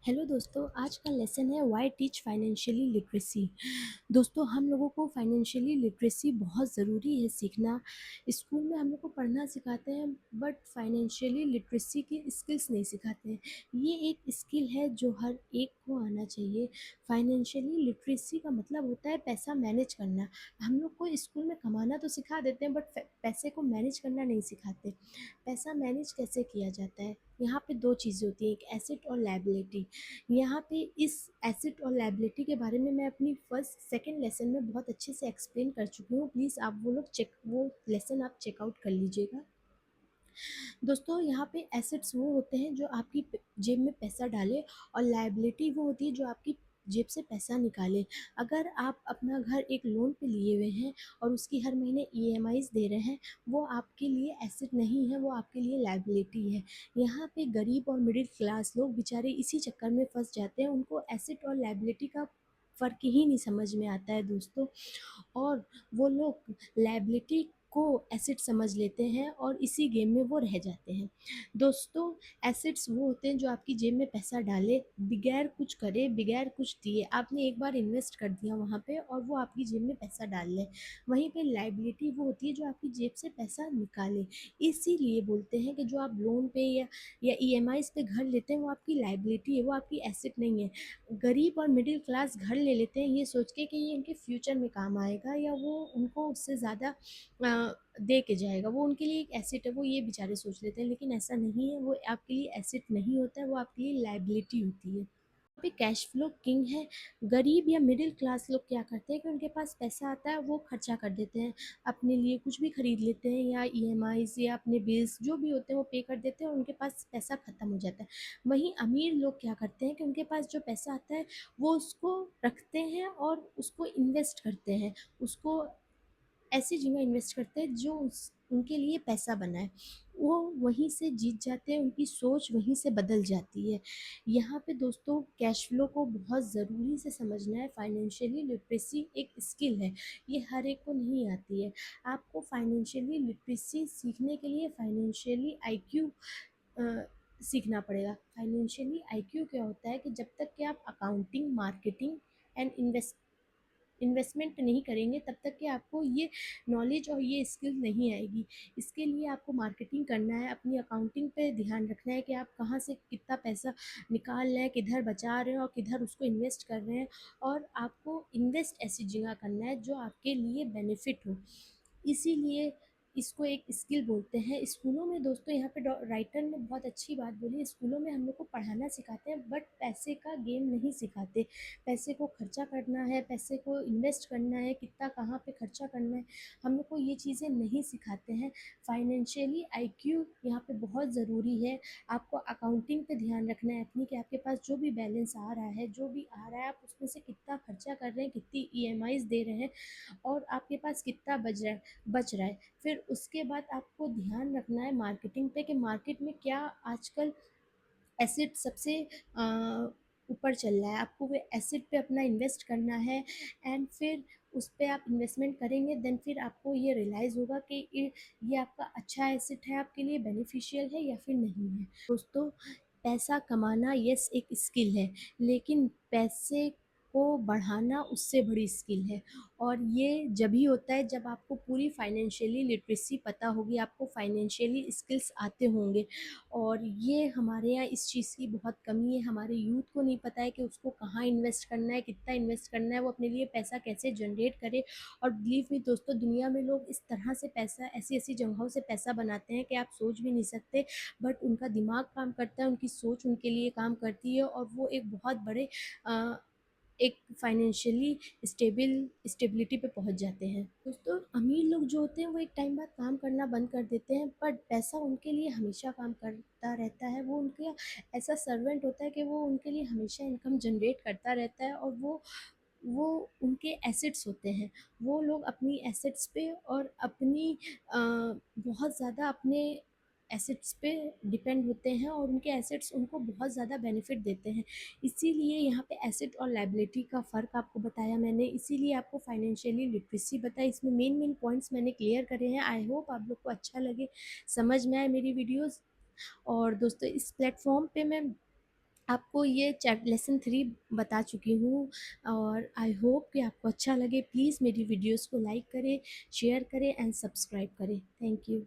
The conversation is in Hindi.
हेलो दोस्तों, आज का लेसन है व्हाई टीच फाइनेंशियली लिटरेसी। दोस्तों, हम लोगों को फाइनेंशियली लिटरेसी बहुत ज़रूरी है सीखना। स्कूल में हम लोग को पढ़ना सिखाते हैं बट फाइनेंशियली लिटरेसी की स्किल्स नहीं सिखाते हैं। ये एक स्किल है जो हर एक को आना चाहिए। फाइनेंशियली लिटरेसी का मतलब होता है पैसा मैनेज करना। हम लोग को स्कूल में कमाना तो सिखा देते हैं बट पैसे को मैनेज करना नहीं सिखाते। पैसा मैनेज कैसे किया जाता है? यहाँ पे दो चीज़ें होती हैं, एक एसेट और लायबिलिटी। यहाँ पे इस एसेट और लायबिलिटी के बारे में मैं अपनी फर्स्ट सेकंड लेसन में बहुत अच्छे से एक्सप्लेन कर चुकी हूँ। प्लीज़ आप वो लेसन आप चेकआउट कर लीजिएगा। दोस्तों, यहाँ पे एसेट्स वो होते हैं जो आपकी जेब में पैसा डाले, और लायबिलिटी वो होती है जो आपकी जेब से पैसा निकाले। अगर आप अपना घर एक लोन पे लिए हुए हैं और उसकी हर महीने ईएमआईज़ दे रहे हैं, वो आपके लिए एसेट नहीं है, वो आपके लिए लायबिलिटी है। यहाँ पे गरीब और मिडिल क्लास लोग बेचारे इसी चक्कर में फंस जाते हैं, उनको एसेट और लायबिलिटी का फ़र्क ही नहीं समझ में आता है दोस्तों। और वो लोग लायबिलिटी को एसेट समझ लेते हैं और इसी गेम में वो रह जाते हैं। दोस्तों, एसेट्स वो होते हैं जो आपकी जेब में पैसा डाले, बगैर कुछ करे, बगैर कुछ दिए। आपने एक बार इन्वेस्ट कर दिया वहाँ पे और वो आपकी जेब में पैसा डाल ले। वहीं पे लायबिलिटी वो होती है जो आपकी जेब से पैसा निकाले। इसीलिए बोलते हैं कि जो आप लोन पे या ईएमआईज़ पे घर लेते हैं, वो आपकी लायबिलिटी है, वो आपकी एसेट नहीं है। गरीब और मिडिल क्लास घर ले लेते हैं ये सोच के कि ये इनके फ्यूचर में काम आएगा, या वो उनको उससे ज़्यादा दे के जाएगा, वो उनके लिए एक एसेट है, वो ये बेचारे सोच लेते हैं। लेकिन ऐसा नहीं है, वो आपके लिए एसेट नहीं होता है, वो आपके लिए लायबिलिटी होती है। यहाँ पे कैश फ्लो किंग है। गरीब या मिडिल क्लास लोग क्या करते हैं कि उनके पास पैसा आता है, वो खर्चा कर देते हैं, अपने लिए कुछ भी खरीद लेते हैं, या ईएमआईज़ या अपने बिल्स जो भी होते हैं वो पे कर देते हैं और उनके पास पैसा ख़त्म हो जाता है। वहीं अमीर लोग क्या करते हैं कि उनके पास जो पैसा आता है वो उसको रखते हैं और उसको इन्वेस्ट करते हैं, उसको ऐसी जगह इन्वेस्ट करते हैं जो उनके लिए पैसा बनाए। वो वहीं से जीत जाते हैं, उनकी सोच वहीं से बदल जाती है। यहाँ पे दोस्तों, कैश फ्लो को बहुत ज़रूरी से समझना है। फाइनेंशियली लिटरेसी एक स्किल है, ये हर एक को नहीं आती है। आपको फाइनेंशियली लिटरेसी सीखने के लिए फाइनेंशियली आईक्यू सीखना पड़ेगा। फाइनेंशियली आईक्यू क्या होता है कि जब तक कि आप अकाउंटिंग, मार्केटिंग एंड इन्वेस्टमेंट नहीं करेंगे, तब तक कि आपको ये नॉलेज और ये स्किल नहीं आएगी। इसके लिए आपको मार्केटिंग करना है, अपनी अकाउंटिंग पे ध्यान रखना है कि आप कहाँ से कितना पैसा निकाल रहे हैं, किधर बचा रहे हैं और किधर उसको इन्वेस्ट कर रहे हैं। और आपको इन्वेस्ट ऐसी जगह करना है जो आपके लिए बेनिफिट हो। इसीलिए इसको एक स्किल बोलते हैं। स्कूलों में दोस्तों, यहाँ पे राइटर ने बहुत अच्छी बात बोली है, स्कूलों में हम लोग को पढ़ाना सिखाते हैं बट पैसे का गेम नहीं सिखाते। पैसे को खर्चा करना है, पैसे को इन्वेस्ट करना है, कितना कहाँ पे खर्चा करना है, हम लोग को ये चीज़ें नहीं सिखाते हैं। फाइनेंशियली आईक्यू यहाँ पे बहुत ज़रूरी है। आपको अकाउंटिंग पे ध्यान रखना है अपनी, कि आपके पास जो भी बैलेंस आ रहा है, जो भी आ रहा है, आप उसमें से कितना खर्चा कर रहे हैं, कितनी ईएमआईज़ दे रहे हैं और आपके पास कितना बच रहा है। फिर उसके बाद आपको ध्यान रखना है मार्केटिंग पे, कि मार्केट में क्या आजकल एसेट सबसे ऊपर चल रहा है। आपको वो एसेट पे अपना इन्वेस्ट करना है, एंड फिर उस पे आप इन्वेस्टमेंट करेंगे, देन फिर आपको ये रियलाइज़ होगा कि ये आपका अच्छा एसेट है, आपके लिए बेनिफिशियल है या फिर नहीं है। दोस्तों, पैसा कमाना यस एक स्किल है, लेकिन पैसे को बढ़ाना उससे बड़ी स्किल है। और ये जभी होता है जब आपको पूरी फाइनेंशियली लिटरेसी पता होगी, आपको फाइनेंशियली स्किल्स आते होंगे। और ये हमारे यहाँ इस चीज़ की बहुत कमी है। हमारे यूथ को नहीं पता है कि उसको कहाँ इन्वेस्ट करना है, कितना इन्वेस्ट करना है, वो अपने लिए पैसा कैसे जनरेट करे। और बिलीव मी दोस्तों, दुनिया में लोग इस तरह से पैसा, ऐसी ऐसी जगहों से पैसा बनाते हैं कि आप सोच भी नहीं सकते। बट उनका दिमाग काम करता है, उनकी सोच उनके लिए काम करती है, और वो एक बहुत बड़े एक फाइनेंशियली स्टेबिलिटी पे पहुंच जाते हैं। दोस्तों, अमीर लोग जो होते हैं वो एक टाइम बाद काम करना बंद कर देते हैं, बट पैसा उनके लिए हमेशा काम करता रहता है। वो उनके ऐसा सर्वेंट होता है कि वो उनके लिए हमेशा इनकम जनरेट करता रहता है, और वो उनके एसेट्स होते हैं। वो लोग अपनी एसेट्स पे और अपनी बहुत ज़्यादा अपने एसेट्स पे डिपेंड होते हैं, और उनके एसेट्स उनको बहुत ज़्यादा बेनिफिट देते हैं। इसीलिए यहाँ पे एसेट और लायबिलिटी का फ़र्क आपको बताया मैंने, इसीलिए आपको फाइनेंशियली लिटरेसी बताई। इसमें मेन मेन पॉइंट्स मैंने क्लियर करे हैं। आई होप आप लोग को अच्छा लगे, समझ में आए मेरी वीडियोज़। और दोस्तों, इस प्लेटफॉर्म पे मैं आपको ये चैप लेसन 3 बता चुकी हूँ और आई होप कि आपको अच्छा लगे। प्लीज़ मेरी वीडियोज़ को लाइक करें, शेयर करें एंड सब्सक्राइब करें। Thank you.